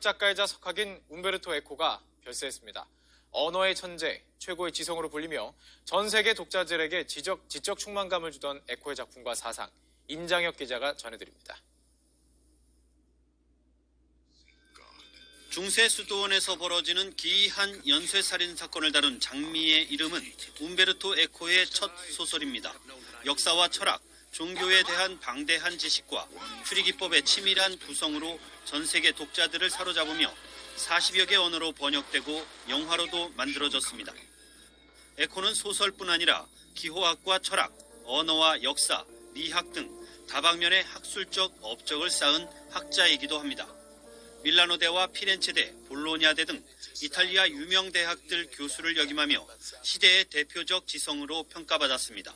작가이자 석학인 움베르토 에코가 별세했습니다. 언어의 천재, 최고의 지성으로 불리며 전 세계 독자들에게 지적 충만감을 주던 에코의 작품과 사상, 임장혁 기자가 전해드립니다. 중세 수도원에서 벌어지는 기이한 연쇄살인 사건을 다룬 장미의 이름은 움베르토 에코의 첫 소설입니다. 역사와 철학, 종교에 대한 방대한 지식과 추리기법의 치밀한 구성으로 전 세계 독자들을 사로잡으며 40여 개 언어로 번역되고 영화로도 만들어졌습니다. 에코는 소설뿐 아니라 기호학과 철학, 언어와 역사, 미학 등 다방면의 학술적 업적을 쌓은 학자이기도 합니다. 밀라노대와 피렌체대, 볼로냐대 등 이탈리아 유명 대학들 교수를 역임하며 시대의 대표적 지성으로 평가받았습니다.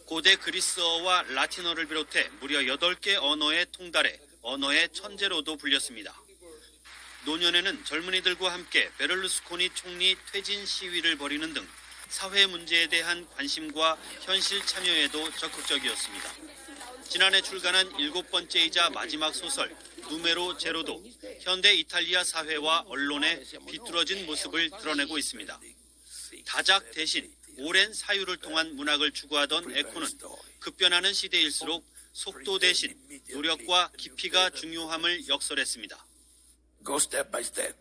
고대 그리스어와 라틴어를 비롯해 무려 8개 언어에 통달해 언어의 천재로도 불렸습니다. 노년에는 젊은이들과 함께 베를루스코니 총리 퇴진 시위를 벌이는 등 사회 문제에 대한 관심과 현실 참여에도 적극적이었습니다. 지난해 출간한 7번째이자 마지막 소설 누메로 제로도 현대 이탈리아 사회와 언론의 비뚤어진 모습을 드러내고 있습니다. 다작 대신 오랜 사유를 통한 문학을 추구하던 에코는 급변하는 시대일수록 속도 대신 노력과 깊이가 중요함을 역설했습니다. Go step by step.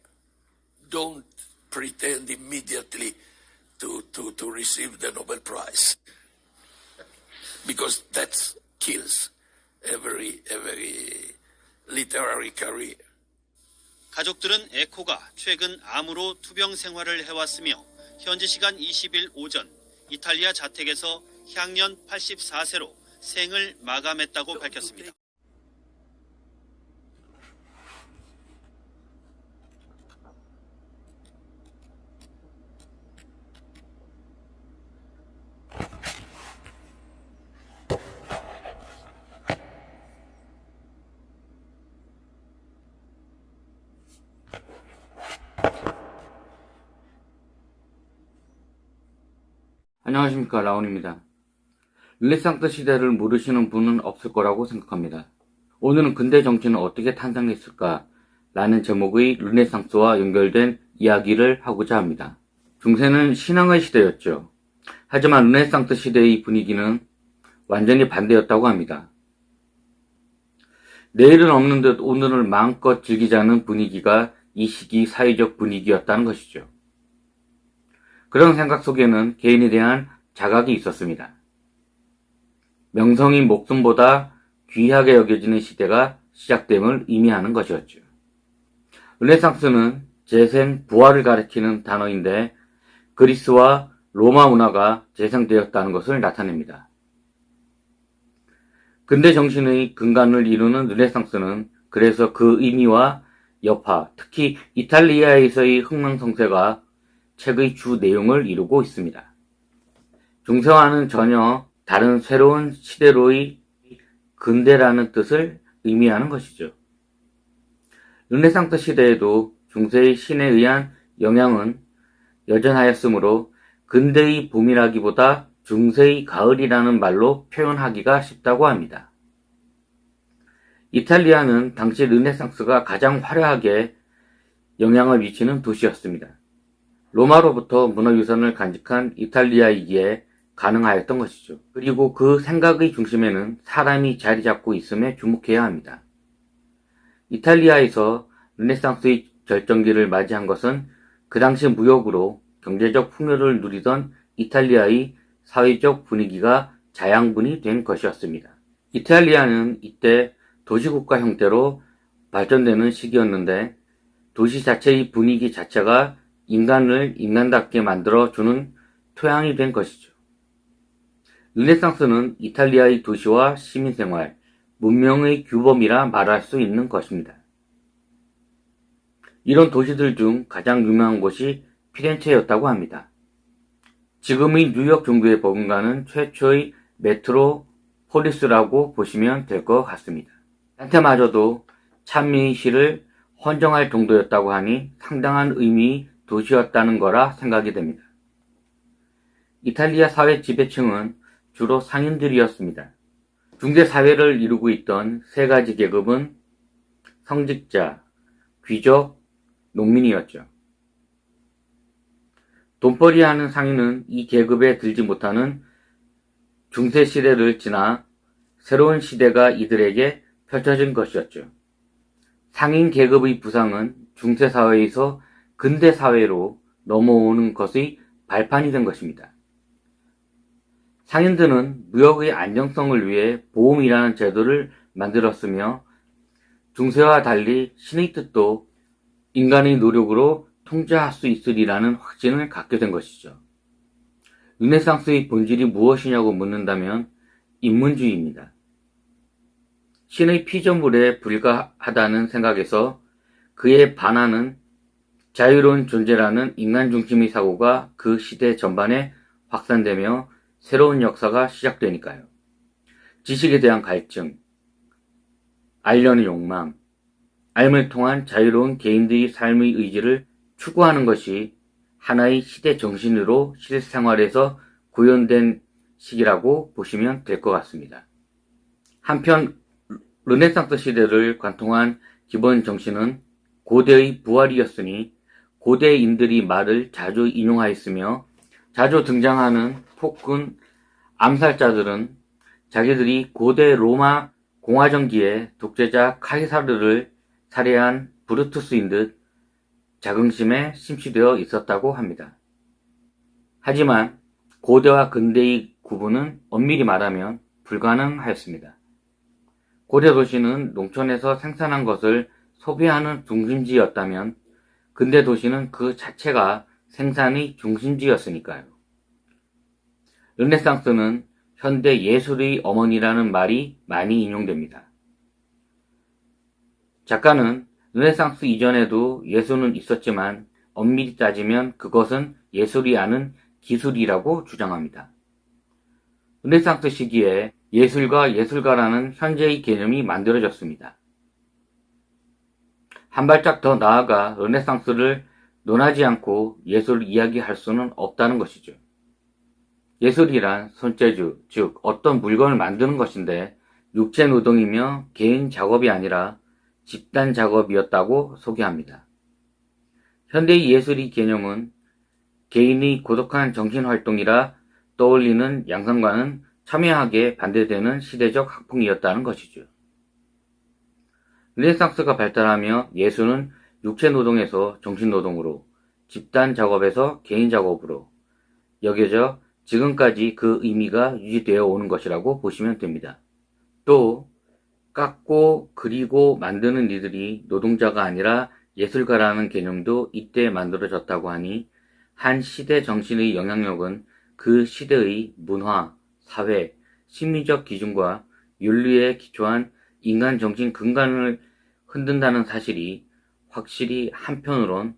Don't pretend immediately to receive the Nobel Prize. Because that kills every literary career. 가족들은 에코가 최근 암으로 투병 생활을 해왔으며 현지 시간 20일 오전 이탈리아 자택에서 향년 84세로 생을 마감했다고 밝혔습니다. 안녕하십니까, 라온입니다. 르네상스 시대를 모르시는 분은 없을 거라고 생각합니다. 오늘은 근대 정치는 어떻게 탄생했을까? 라는 제목의 르네상스와 연결된 이야기를 하고자 합니다. 중세는 신앙의 시대였죠. 하지만 르네상스 시대의 분위기는 완전히 반대였다고 합니다. 내일은 없는 듯 오늘을 마음껏 즐기자는 분위기가 이 시기 사회적 분위기였다는 것이죠. 그런 생각 속에는 개인에 대한 자각이 있었습니다. 명성이 목숨보다 귀하게 여겨지는 시대가 시작됨을 의미하는 것이었죠. 르네상스는 재생, 부활을 가리키는 단어인데 그리스와 로마 문화가 재생되었다는 것을 나타냅니다. 근대 정신의 근간을 이루는 르네상스는 그래서 그 의미와 여파, 특히 이탈리아에서의 흥망성쇠가 책의 주 내용을 이루고 있습니다. 중세와는 전혀 다른 새로운 시대로의 근대라는 뜻을 의미하는 것이죠. 르네상스 시대에도 중세의 신에 의한 영향은 여전하였으므로 근대의 봄이라기보다 중세의 가을이라는 말로 표현하기가 쉽다고 합니다. 이탈리아는 당시 르네상스가 가장 화려하게 영향을 미치는 도시였습니다. 로마로부터 문화유산을 간직한 이탈리아이기에 가능하였던 것이죠. 그리고 그 생각의 중심에는 사람이 자리 잡고 있음에 주목해야 합니다. 이탈리아에서 르네상스의 절정기를 맞이한 것은 그 당시 무역으로 경제적 풍요를 누리던 이탈리아의 사회적 분위기가 자양분이 된 것이었습니다. 이탈리아는 이때 도시국가 형태로 발전되는 시기였는데 도시 자체의 분위기 자체가 인간을 인간답게 만들어주는 토양이 된 것이죠. 르네상스는 이탈리아의 도시와 시민생활, 문명의 규범이라 말할 수 있는 것입니다. 이런 도시들 중 가장 유명한 곳이 피렌체였다고 합니다. 지금의 뉴욕 정도에 버금가는 최초의 메트로폴리스라고 보시면 될 것 같습니다. 한테마저도 찬미의 시를 헌정할 정도였다고 하니 상당한 의미의 도시였다는 거라 생각이 됩니다. 이탈리아 사회 지배층은 주로 상인들이었습니다. 중세 사회를 이루고 있던 세 가지 계급은 성직자, 귀족, 농민이었죠. 돈벌이하는 상인은 이 계급에 들지 못하는 중세 시대를 지나 새로운 시대가 이들에게 펼쳐진 것이었죠. 상인 계급의 부상은 중세 사회에서 근대 사회로 넘어오는 것의 발판이 된 것입니다. 상인들은 무역의 안정성을 위해 보험이라는 제도를 만들었으며 중세와 달리 신의 뜻도 인간의 노력으로 통제할 수 있으리라는 확신을 갖게 된 것이죠. 르네상스의 본질이 무엇이냐고 묻는다면 인문주의입니다. 신의 피조물에 불과하다는 생각에서 그에 반하는 자유로운 존재라는 인간 중심의 사고가 그 시대 전반에 확산되며 새로운 역사가 시작되니까요. 지식에 대한 갈증, 알려는 욕망, 알을 통한 자유로운 개인들의 삶의 의지를 추구하는 것이 하나의 시대 정신으로 실생활에서 구현된 시기라고 보시면 될 것 같습니다. 한편 르네상스 시대를 관통한 기본 정신은 고대의 부활이었으니 고대인들이 말을 자주 인용하였으며 자주 등장하는 폭군 암살자들은 자기들이 고대 로마 공화정기에 독재자 카이사르를 살해한 브루투스인 듯 자긍심에 심취되어 있었다고 합니다. 하지만 고대와 근대의 구분은 엄밀히 말하면 불가능하였습니다. 고대 도시는 농촌에서 생산한 것을 소비하는 중심지였다면 근대 도시는 그 자체가 생산의 중심지였으니까요. 르네상스는 현대 예술의 어머니라는 말이 많이 인용됩니다. 작가는 르네상스 이전에도 예술은 있었지만 엄밀히 따지면 그것은 예술이 아닌 기술이라고 주장합니다. 르네상스 시기에 예술과 예술가라는 현재의 개념이 만들어졌습니다. 한 발짝 더 나아가 르네상스를 논하지 않고 예술을 이야기할 수는 없다는 것이죠. 예술이란 손재주, 즉 어떤 물건을 만드는 것인데 육체 노동이며 개인 작업이 아니라 집단 작업이었다고 소개합니다. 현대의 예술의 개념은 개인의 고독한 정신활동이라 떠올리는 양상과는 첨예하게 반대되는 시대적 학풍이었다는 것이죠. 르네상스가 발달하며 예술은 육체 노동에서 정신 노동으로, 집단 작업에서 개인 작업으로 여겨져 지금까지 그 의미가 유지되어 오는 것이라고 보시면 됩니다. 또 깎고 그리고 만드는 이들이 노동자가 아니라 예술가라는 개념도 이때 만들어졌다고 하니 한 시대 정신의 영향력은 그 시대의 문화, 사회, 심리적 기준과 윤리에 기초한 인간 정신 근간을 흔든다는 사실이 확실히 한편으론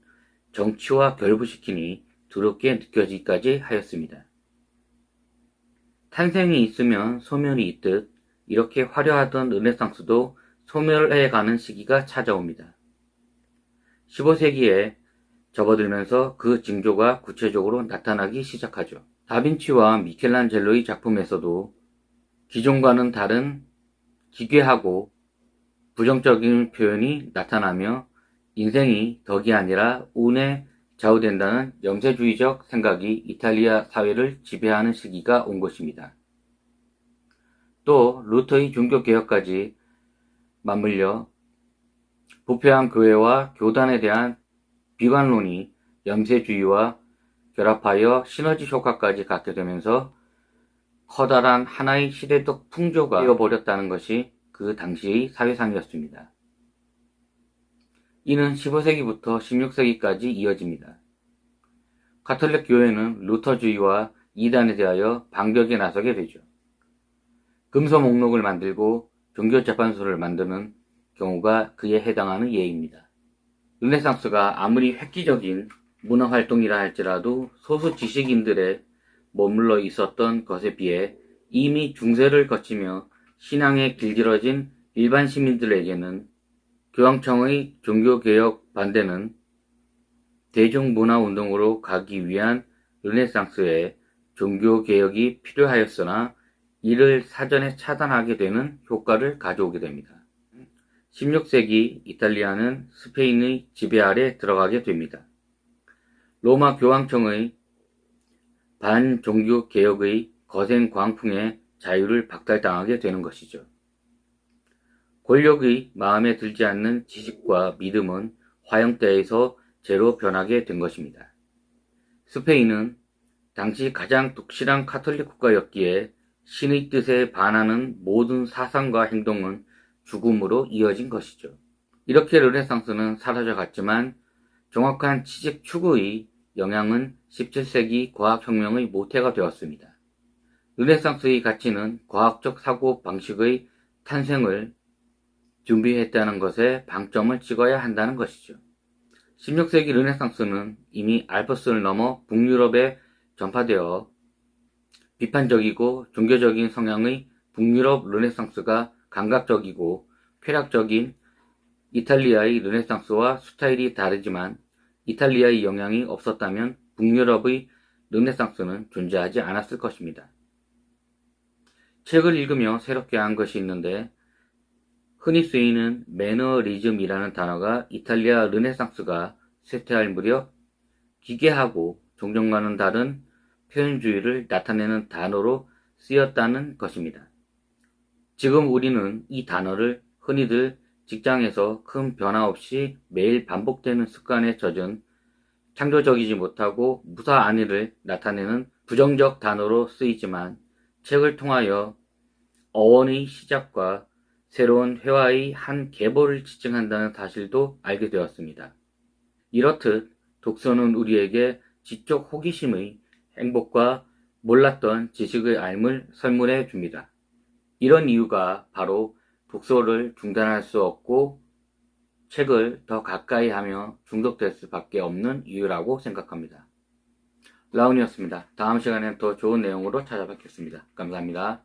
정치와 결부시키니 두렵게 느껴지기까지 하였습니다. 탄생이 있으면 소멸이 있듯 이렇게 화려하던 르네상스도 소멸해가는 시기가 찾아옵니다. 15세기에 접어들면서 그 징조가 구체적으로 나타나기 시작하죠. 다빈치와 미켈란젤로의 작품에서도 기존과는 다른 기괴하고 부정적인 표현이 나타나며 인생이 덕이 아니라 운에 좌우된다는 영세주의적 생각이 이탈리아 사회를 지배하는 시기가 온 것입니다. 또 루터의 종교개혁까지 맞물려 부패한 교회와 교단에 대한 비관론이 영세주의와 결합하여 시너지 효과까지 갖게 되면서 커다란 하나의 시대적 풍조가 되어버렸다는 것이 그 당시의 사회상이었습니다. 이는 15세기부터 16세기까지 이어집니다. 가톨릭 교회는 루터주의와 이단에 대하여 반격에 나서게 되죠. 금서 목록을 만들고 종교재판소를 만드는 경우가 그에 해당하는 예입니다. 르네상스가 아무리 획기적인 문화활동이라 할지라도 소수 지식인들의 머물러 있었던 것에 비해 이미 중세를 거치며 신앙에 길들여진 일반 시민들에게는 교황청의 종교개혁 반대는 대중문화운동으로 가기 위한 르네상스의 종교개혁이 필요하였으나 이를 사전에 차단하게 되는 효과를 가져오게 됩니다. 16세기 이탈리아는 스페인의 지배 아래 들어가게 됩니다. 로마 교황청의 반종교 개혁의 거센 광풍에 자유를 박탈당하게 되는 것이죠. 권력의 마음에 들지 않는 지식과 믿음은 화형대에서 죄로 변하게 된 것입니다. 스페인은 당시 가장 독실한 카톨릭 국가였기에 신의 뜻에 반하는 모든 사상과 행동은 죽음으로 이어진 것이죠. 이렇게 르네상스는 사라져갔지만 정확한 지식 추구의 영향은 17세기 과학혁명의 모태가 되었습니다. 르네상스의 가치는 과학적 사고 방식의 탄생을 준비했다는 것에 방점을 찍어야 한다는 것이죠. 16세기 르네상스는 이미 알프스를 넘어 북유럽에 전파되어 비판적이고 종교적인 성향의 북유럽 르네상스가 감각적이고 쾌락적인 이탈리아의 르네상스와 스타일이 다르지만 이탈리아의 영향이 없었다면 북유럽의 르네상스는 존재하지 않았을 것입니다. 책을 읽으며 새롭게 한 것이 있는데 흔히 쓰이는 매너리즘이라는 단어가 이탈리아 르네상스가 쇠퇴할 무렵 기괴하고 종전과는 다른 표현주의를 나타내는 단어로 쓰였다는 것입니다. 지금 우리는 이 단어를 흔히들 직장에서 큰 변화 없이 매일 반복되는 습관에 젖은 창조적이지 못하고 무사한 일을 나타내는 부정적 단어로 쓰이지만 책을 통하여 어원의 시작과 새로운 회화의 한 계보를 지칭한다는 사실도 알게 되었습니다. 이렇듯 독서는 우리에게 지적 호기심의 행복과 몰랐던 지식의 알을 설문해 줍니다. 이런 이유가 바로 독서를 중단할 수 없고 책을 더 가까이 하며 중독될 수밖에 없는 이유라고 생각합니다. 라운이었습니다. 다음 시간엔 더 좋은 내용으로 찾아뵙겠습니다. 감사합니다.